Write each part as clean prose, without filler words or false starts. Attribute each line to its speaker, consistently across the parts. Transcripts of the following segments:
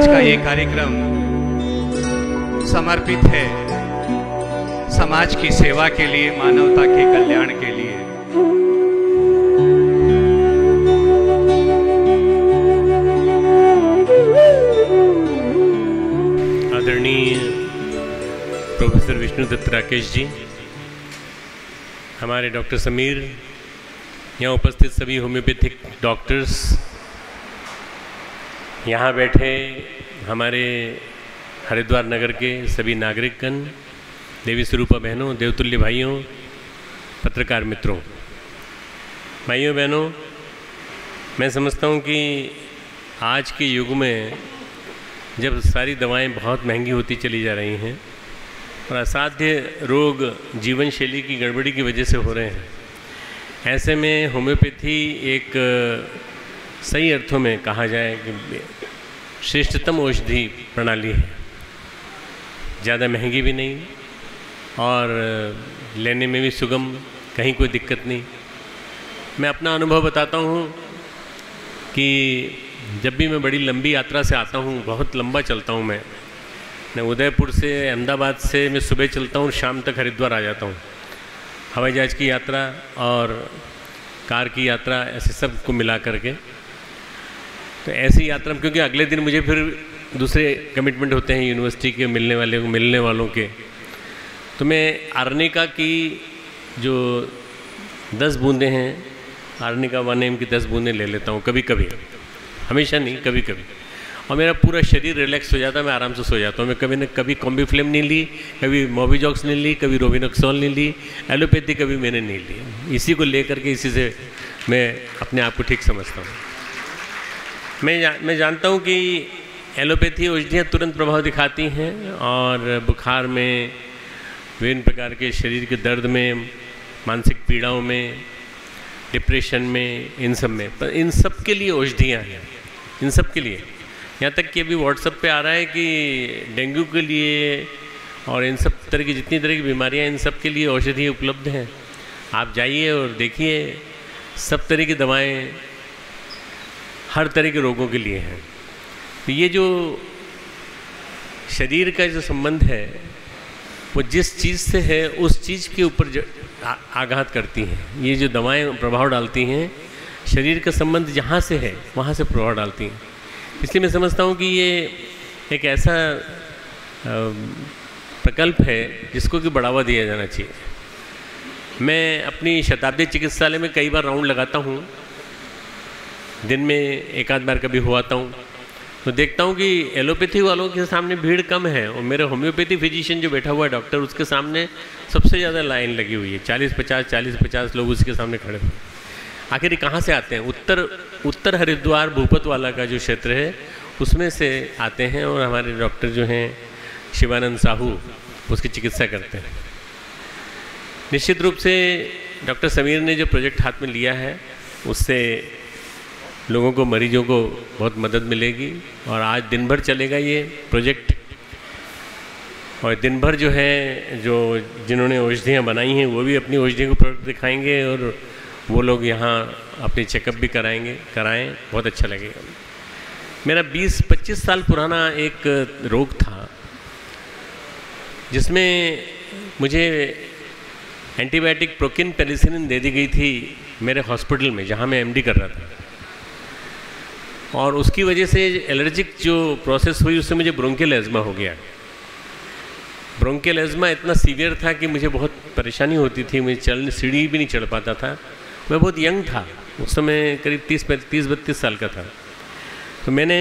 Speaker 1: आज का ये कार्यक्रम समर्पित है समाज की सेवा के लिए, मानवता के कल्याण के लिए।
Speaker 2: आदरणीय प्रोफेसर विष्णुदत्त राकेश जी, हमारे डॉक्टर समीर, यहाँ उपस्थित सभी होम्योपैथिक डॉक्टर्स, यहाँ बैठे हमारे हरिद्वार नगर के सभी नागरिकगण, देवी स्वरूपा बहनों, देवतुल्य भाइयों, पत्रकार मित्रों, भाइयों बहनों, मैं समझता हूँ कि आज के युग में जब सारी दवाएं बहुत महंगी होती चली जा रही हैं और असाध्य रोग जीवन शैली की गड़बड़ी की वजह से हो रहे हैं, ऐसे में होम्योपैथी एक सही अर्थों में कहा जाए कि श्रेष्ठतम औषधि प्रणाली है। ज़्यादा महंगी भी नहीं और लेने में भी सुगम, कहीं कोई दिक्कत नहीं। मैं अपना अनुभव बताता हूँ कि जब भी मैं बड़ी लंबी यात्रा से आता हूँ, बहुत लंबा चलता हूँ मैं उदयपुर से, अहमदाबाद से मैं सुबह चलता हूँ, शाम तक हरिद्वार आ जाता हूँ। हवाई जहाज़ की यात्रा और कार की यात्रा, ऐसे सब को मिला करके, तो ऐसी यात्रा, क्योंकि अगले दिन मुझे फिर दूसरे कमिटमेंट होते हैं यूनिवर्सिटी के मिलने वालों के, तो मैं आर्निका की जो 10 बूंदें हैं, आर्निका 1 ml की 10 बूंदें ले लेता हूँ कभी कभी, हमेशा नहीं, कभी कभी, और मेरा पूरा शरीर रिलैक्स हो जाता है, मैं आराम से सो जाता हूँ। मैं कभी न कभी कॉम्बीफ्लेम नहीं ली, कभी मोबिजॉक्स नहीं ली, कभी रोबिनोक्सोल नहीं ली, एलोपैथी कभी मैंने नहीं ली। इसी को लेकर के, इसी से मैं अपने आप को ठीक समझता हूँ। मैं जानता हूँ कि एलोपैथी औषधियाँ तुरंत प्रभाव दिखाती हैं और बुखार में, विभिन्न प्रकार के शरीर के दर्द में, मानसिक पीड़ाओं में, डिप्रेशन में, इन सब में, पर इन सब के लिए औषधियाँ हैं, इन सब के लिए। यहाँ तक कि अभी व्हाट्सएप पे आ रहा है कि डेंगू के लिए और इन सब तरह की जितनी तरह की बीमारियाँ, इन सब के लिए औषधि उपलब्ध हैं। आप जाइए और देखिए, सब तरह की दवाएं हर तरह के रोगों के लिए हैं। तो ये जो शरीर का जो संबंध है, वो जिस चीज़ से है उस चीज़ के ऊपर आघात करती हैं। ये जो दवाएं प्रभाव डालती हैं, शरीर का संबंध जहाँ से है वहाँ से प्रभाव डालती हैं। इसलिए मैं समझता हूँ कि ये एक ऐसा प्रकल्प है जिसको कि बढ़ावा दिया जाना चाहिए। मैं अपनी शताब्दी चिकित्सालय में कई बार राउंड लगाता हूँ, दिन में एक आध बार कभी हो आता हूँ, तो देखता हूँ कि एलोपैथी वालों के सामने भीड़ कम है और मेरे होम्योपैथी फिजिशियन जो बैठा हुआ है डॉक्टर, उसके सामने सबसे ज़्यादा लाइन लगी हुई है। 40-50 लोग उसके सामने खड़े हुए। आखिर कहाँ से आते हैं? उत्तर हरिद्वार भूपत वाला का जो क्षेत्र है उसमें से आते हैं और हमारे डॉक्टर जो हैं शिवानंद साहू उसकी चिकित्सा करते हैं। निश्चित रूप से डॉक्टर समीर ने जो प्रोजेक्ट हाथ में लिया है उससे लोगों को, मरीजों को बहुत मदद मिलेगी और आज दिन भर चलेगा ये प्रोजेक्ट। और दिन भर जो है, जो जिन्होंने औषधियाँ बनाई हैं वो भी अपनी औषधि को प्रोडक्ट दिखाएंगे और वो लोग यहाँ अपनी चेकअप भी कराएं, बहुत अच्छा लगेगा। मेरा 20-25 साल पुराना एक रोग था जिसमें मुझे एंटीबायोटिक प्रोकिन पेनिसिलिन दे दी गई थी मेरे हॉस्पिटल में जहाँ मैं एमडी कर रहा था, और उसकी वजह से एलर्जिक जो प्रोसेस हुई उससे मुझे ब्रोंकियल एज़मा हो गया। ब्रोंकियल एज़मा इतना सीवियर था कि मुझे बहुत परेशानी होती थी, मुझे सीढ़ी भी नहीं चढ़ पाता था। मैं बहुत यंग था उस समय, करीब 30-32 साल का था। तो मैंने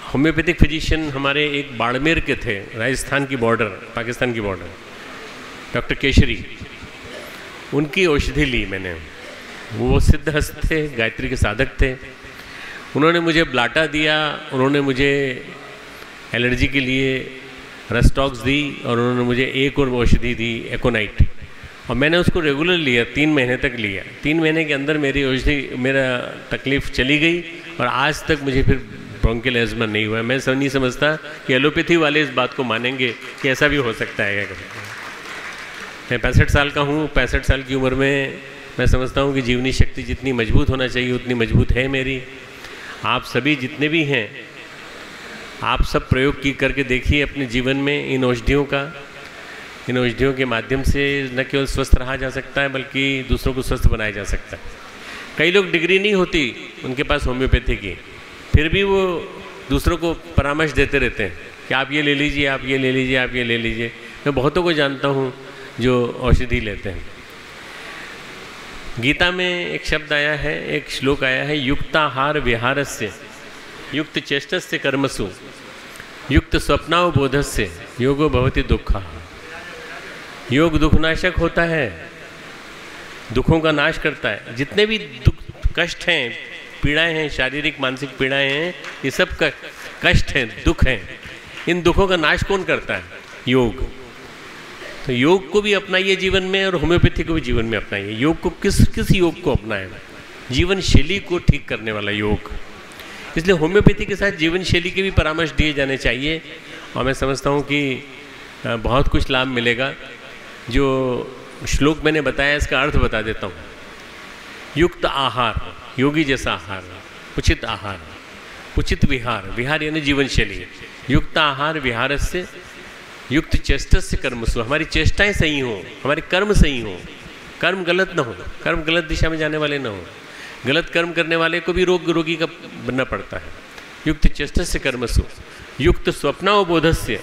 Speaker 2: होम्योपैथिक फिजिशियन हमारे एक बाड़मेर के थे, राजस्थान की बॉर्डर, पाकिस्तान की बॉर्डर, डॉक्टर केशरी, उनकी औषधि ली मैंने। वो सिद्धहस्त थे, गायत्री के साधक थे। उन्होंने मुझे ब्लाटा दिया, उन्होंने मुझे एलर्जी के लिए रस्टॉक्स दी और उन्होंने मुझे एक और औषधि दी, एकोनाइट, और मैंने उसको रेगुलर लिया, 3 महीने तक लिया। 3 महीने के अंदर मेरी औषधि, मेरा तकलीफ़ चली गई और आज तक मुझे फिर ब्रोंकियल एज़मा नहीं हुआ। मैं नहीं समझता कि एलोपैथी वाले इस बात को मानेंगे कि ऐसा भी हो सकता है क्या। मैं 65 साल का हूँ। 65 साल की उम्र में मैं समझता हूँ कि जीवनी शक्ति जितनी मजबूत होना चाहिए उतनी मजबूत है मेरी। आप सभी जितने भी हैं, आप सब प्रयोग की करके देखिए अपने जीवन में इन औषधियों का। इन औषधियों के माध्यम से न केवल स्वस्थ रहा जा सकता है बल्कि दूसरों को स्वस्थ बनाया जा सकता है। कई लोग डिग्री नहीं होती उनके पास होम्योपैथी की, फिर भी वो दूसरों को परामर्श देते रहते हैं कि आप ये ले लीजिए, आप ये ले लीजिए, आप ये ले लीजिए। मैं बहुतों को जानता हूँ जो औषधि लेते हैं। गीता में एक शब्द आया है, एक श्लोक आया है, युक्ताहार विहारस्य युक्त चेष्टस्य कर्मसु युक्त स्वप्नावबोधस्य योगो भवति दुःखः। योग दुखनाशक होता है, दुखों का नाश करता है। जितने भी दुख कष्ट हैं, पीड़ाएं हैं, शारीरिक मानसिक पीड़ाएं हैं, ये सब कष्ट हैं, दुख हैं। इन दुखों का नाश कौन करता है? योग। तो योग को भी अपनाइए जीवन में और होम्योपैथी को भी जीवन में अपनाइए। योग को किस योग को अपनाएं? जीवन शैली को ठीक करने वाला योग। इसलिए होम्योपैथी के साथ जीवन शैली के भी परामर्श दिए जाने चाहिए और मैं समझता हूँ कि बहुत कुछ लाभ मिलेगा। जो श्लोक मैंने बताया इसका अर्थ बता देता हूँ। युक्त आहार, योगी जैसा आहार, उचित आहार, उचित विहार, विहार यानी जीवन शैली। युक्त आहार विहारस्य युक्त चेष्टस्य कर्मसु, हमारी चेष्टाएं सही हों, हमारे कर्म सही हों, कर्म गलत ना हो, कर्म गलत दिशा में जाने वाले ना हो। गलत कर्म करने वाले को भी रोगी का बनना पड़ता है। युक्त चेष्टस्य कर्मसु युक्त स्वप्नावबोधस्य,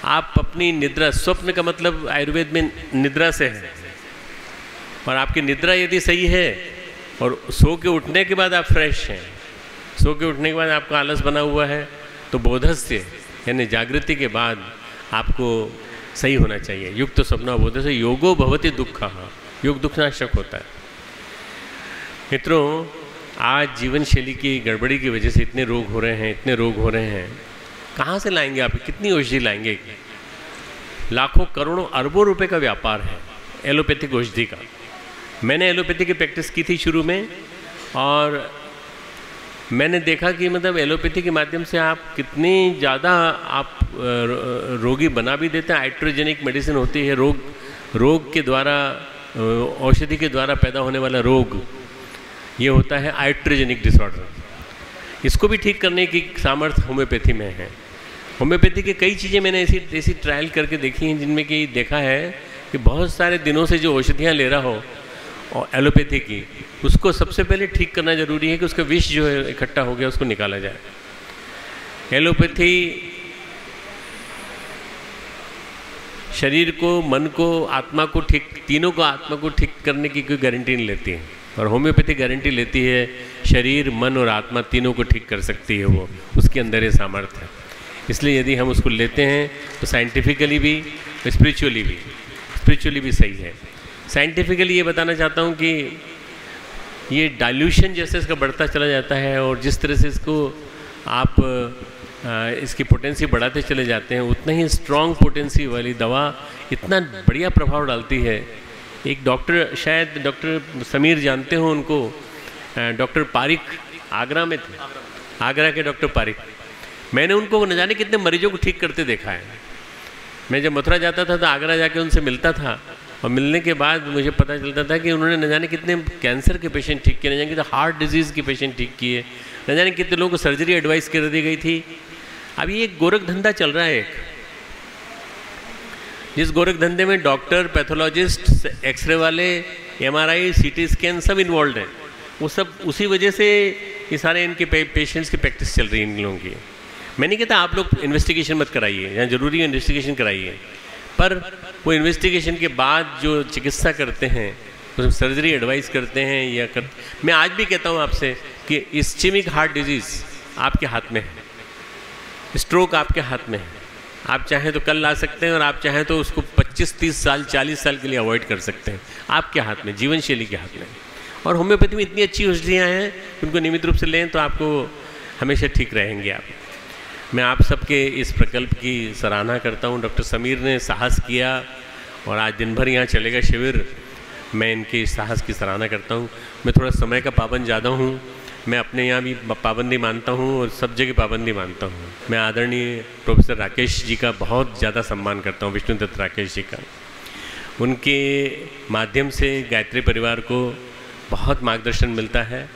Speaker 2: आप अपनी निद्रा, स्वप्न का मतलब आयुर्वेद में निद्रा से है, और आपकी निद्रा यदि सही है और सो के उठने के बाद आप फ्रेश हैं, सो के उठने के बाद आपका आलस बना हुआ है, तो बोधस्य यानी जागृति के बाद आपको सही होना चाहिए। युक्त स्वप्नावबोधस्य योगो भवति दुःखः, योग दुखनाशक होता है। मित्रों, आज जीवन शैली की गड़बड़ी की वजह से इतने रोग हो रहे हैं, इतने रोग हो रहे हैं। कहाँ से लाएंगे आप? कितनी औषधि लाएंगे? लाखों करोड़ों अरबों रुपए का व्यापार है एलोपैथिक औषधि का। मैंने एलोपैथी की प्रैक्टिस की थी शुरू में, और मैंने देखा कि मतलब एलोपैथी के माध्यम से आप कितनी ज़्यादा आप रोगी बना भी देते हैं। आइट्रोजेनिक मेडिसिन होती है, रोग के द्वारा, औषधि के द्वारा पैदा होने वाला रोग, ये होता है आइट्रोजेनिक डिसऑर्डर। इसको भी ठीक करने की सामर्थ्य होम्योपैथी में है। होम्योपैथी की कई चीज़ें मैंने ऐसी ट्रायल करके देखी हैं जिनमें कि देखा है कि बहुत सारे दिनों से जो औषधियाँ ले रहा हो और एलोपैथी की, उसको सबसे पहले ठीक करना जरूरी है कि उसका विष जो है इकट्ठा हो गया उसको निकाला जाए। एलोपैथी शरीर को, मन को, आत्मा को ठीक, तीनों को, आत्मा को ठीक करने की कोई गारंटी नहीं लेती है, और होम्योपैथी गारंटी लेती है शरीर, मन और आत्मा तीनों को ठीक कर सकती है। वो उसके अंदर ये सामर्थ्य है। इसलिए यदि हम उसको लेते हैं तो साइंटिफिकली भी, स्पिरिचुअली भी सही है। साइंटिफिकली ये बताना चाहता हूँ कि ये डाइल्यूशन जैसे इसका बढ़ता चला जाता है, और जिस तरह से इसको आप इसकी पोटेंसी बढ़ाते चले जाते हैं, उतना ही स्ट्रॉन्ग पोटेंसी वाली दवा इतना बढ़िया प्रभाव डालती है। एक डॉक्टर, शायद डॉक्टर समीर जानते हो उनको, डॉक्टर पारिक, आगरा में थे, आगरा के डॉक्टर पारिक। मैंने उनको न जाने कितने मरीजों को ठीक करते देखा है। मैं जब मथुरा जाता था तो आगरा जाके उनसे मिलता था, और मिलने के बाद मुझे पता चलता था कि उन्होंने न जाने कितने कैंसर के पेशेंट ठीक किए, न जाने कितने हार्ट डिजीज़ के पेशेंट ठीक किए, न जाने कितने लोगों को सर्जरी एडवाइस कर दी गई थी। अभी एक गोरख धंधा चल रहा है, जिस गोरख धंधे में डॉक्टर, पैथोलॉजिस्ट, एक्सरे वाले, MRI, CT स्कैन सब इन्वॉल्व हैं। वो सब उसी वजह से ये सारे इनके पेशेंट्स की प्रैक्टिस चल रही है इन लोगों की। मैं नहीं कहता आप लोग इन्वेस्टिगेशन मत कराइए, यहाँ जरूरी है इन्वेस्टिगेशन कराइए, पर वो इन्वेस्टिगेशन के बाद जो चिकित्सा करते हैं, उसमें सर्जरी एडवाइस करते हैं या मैं आज भी कहता हूँ आपसे कि इस्चेमिक हार्ट डिजीज़ आपके हाथ में है, स्ट्रोक आपके हाथ में है। आप चाहें तो कल ला सकते हैं, और आप चाहें तो उसको 25-30 साल, 40 साल के लिए अवॉइड कर सकते हैं। आपके हाथ में, जीवन शैली के हाथ में। और होम्योपैथी में इतनी अच्छी औषधियाँ हैं, उनको नियमित रूप से लें तो आपको हमेशा ठीक रहेंगे आप। मैं आप सबके इस प्रकल्प की सराहना करता हूँ। डॉक्टर समीर ने साहस किया, और आज दिन भर यहाँ चलेगा शिविर। मैं इनके इस साहस की सराहना करता हूँ। मैं थोड़ा समय का पाबंद ज़्यादा हूँ, मैं अपने यहाँ भी पाबंदी मानता हूँ और सब जगह पाबंदी मानता हूँ। मैं आदरणीय प्रोफेसर राकेश जी का बहुत ज़्यादा सम्मान करता हूँ, विष्णुदत्त राकेश जी का। उनके माध्यम से गायत्री परिवार को बहुत मार्गदर्शन मिलता है,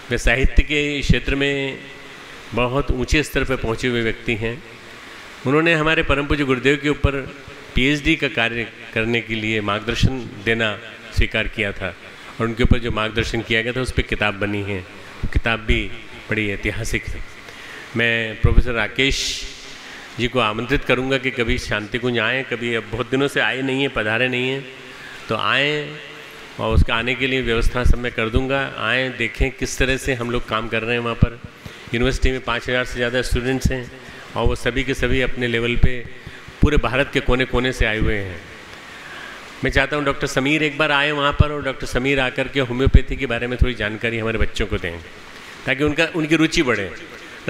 Speaker 2: वे साहित्य के क्षेत्र में बहुत ऊंचे स्तर पर पहुंचे हुए व्यक्ति हैं। उन्होंने हमारे परम पूज्य गुरुदेव के ऊपर पीएचडी का कार्य करने के लिए मार्गदर्शन देना स्वीकार किया था, और उनके ऊपर जो मार्गदर्शन किया गया था उस पर किताब बनी है। वो किताब भी बड़ी ऐतिहासिक है। मैं प्रोफेसर राकेश जी को आमंत्रित करूंगा कि कभी शांति कुंज आएँ, कभी अब बहुत दिनों से आए नहीं हैं, पधारे नहीं हैं, तो आएँ और उसका आने के लिए व्यवस्था सब मैं कर दूंगा। आएँ, देखें किस तरह से हम लोग काम कर रहे हैं। वहाँ पर यूनिवर्सिटी में 5000 से ज़्यादा स्टूडेंट्स हैं और वो सभी के सभी अपने लेवल पे पूरे भारत के कोने कोने से आए हुए हैं। मैं चाहता हूँ डॉक्टर समीर एक बार आए वहाँ पर, और डॉक्टर समीर आकर के होम्योपैथी के बारे में थोड़ी जानकारी हमारे बच्चों को दें, ताकि उनकी रुचि बढ़े।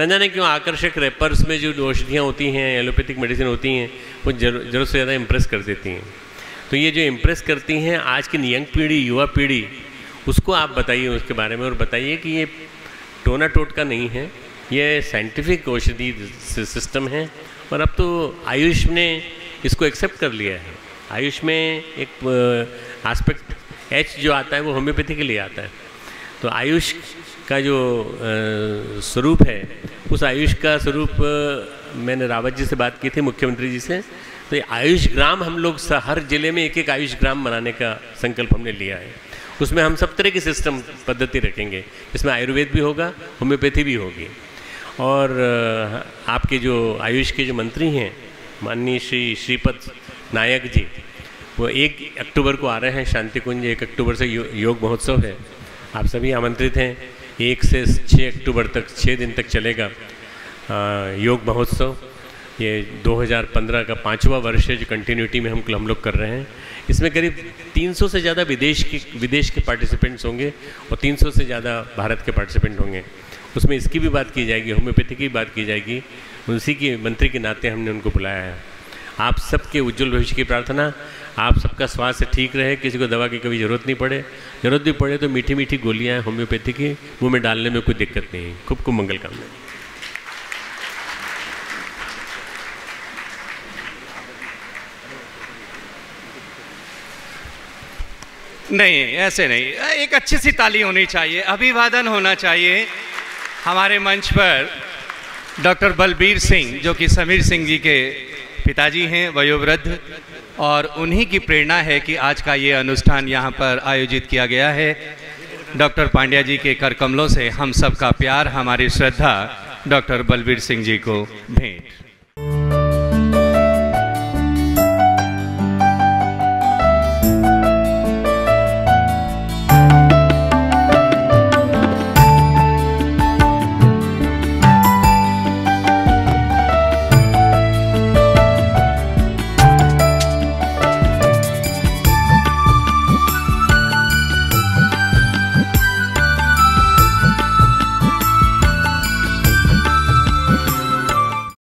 Speaker 2: न जाने क्यों आकर्षक रैपर्स में जो औषधियाँ होती हैं, एलोपैथिक मेडिसिन होती हैं, वो जरूरत से ज़्यादा इम्प्रेस कर देती हैं। तो ये जो इम्प्रेस करती हैं आज की यंग पीढ़ी, युवा पीढ़ी, उसको आप बताइए उसके बारे में, और बताइए कि ये टोना टोटका नहीं है, ये साइंटिफिक औषधि सिस्टम है। और अब तो आयुष ने इसको एक्सेप्ट कर लिया है। आयुष में एक एस्पेक्ट एच जो आता है वो होम्योपैथी के लिए आता है। तो आयुष का जो स्वरूप है, उस आयुष का स्वरूप मैंने रावत जी से बात की थी, मुख्यमंत्री जी से, तो ये आयुष ग्राम हम लोग हर जिले में एक एक आयुष ग्राम बनाने का संकल्प हमने लिया है। उसमें हम सब तरह की सिस्टम पद्धति रखेंगे, इसमें आयुर्वेद भी होगा, होम्योपैथी भी होगी। और आपके जो आयुष के जो मंत्री हैं माननीय श्रीपद नायक जी, वो 1 अक्टूबर को आ रहे हैं शांति कुंज। 1 अक्टूबर से योग महोत्सव है, आप सभी आमंत्रित हैं। 1 से 6 अक्टूबर तक 6 दिन तक चलेगा योग महोत्सव। ये 2015 का 5वां वर्ष है जो कंटिन्यूटी में हम लोग कर रहे हैं। इसमें करीब 300 से ज़्यादा विदेश के पार्टिसिपेंट्स होंगे और 300 से ज़्यादा भारत के पार्टिसिपेंट होंगे। उसमें इसकी भी बात की जाएगी, होम्योपैथी की बात की जाएगी। उसी के मंत्री के नाते हमने उनको बुलाया है। आप सबके उज्जवल भविष्य की प्रार्थना, आप सबका स्वास्थ्य ठीक रहे, किसी को दवा की कभी ज़रूरत नहीं पड़े, ज़रूरत भी पड़े तो मीठी मीठी गोलियाँ होम्योपैथी की मुँह में डालने में कोई दिक्कत नहीं। खूब खूब मंगल कामना।
Speaker 1: नहीं, ऐसे नहीं, एक अच्छी सी ताली होनी चाहिए, अभिवादन होना चाहिए। हमारे मंच पर डॉक्टर बलबीर सिंह, जो कि समीर सिंह जी के पिताजी हैं, वयोवृद्ध, और उन्हीं की प्रेरणा है कि आज का ये अनुष्ठान यहाँ पर आयोजित किया गया है। डॉक्टर पांड्या जी के कर कमलों से हम सबका प्यार, हमारी श्रद्धा डॉक्टर बलबीर सिंह जी को भेंट।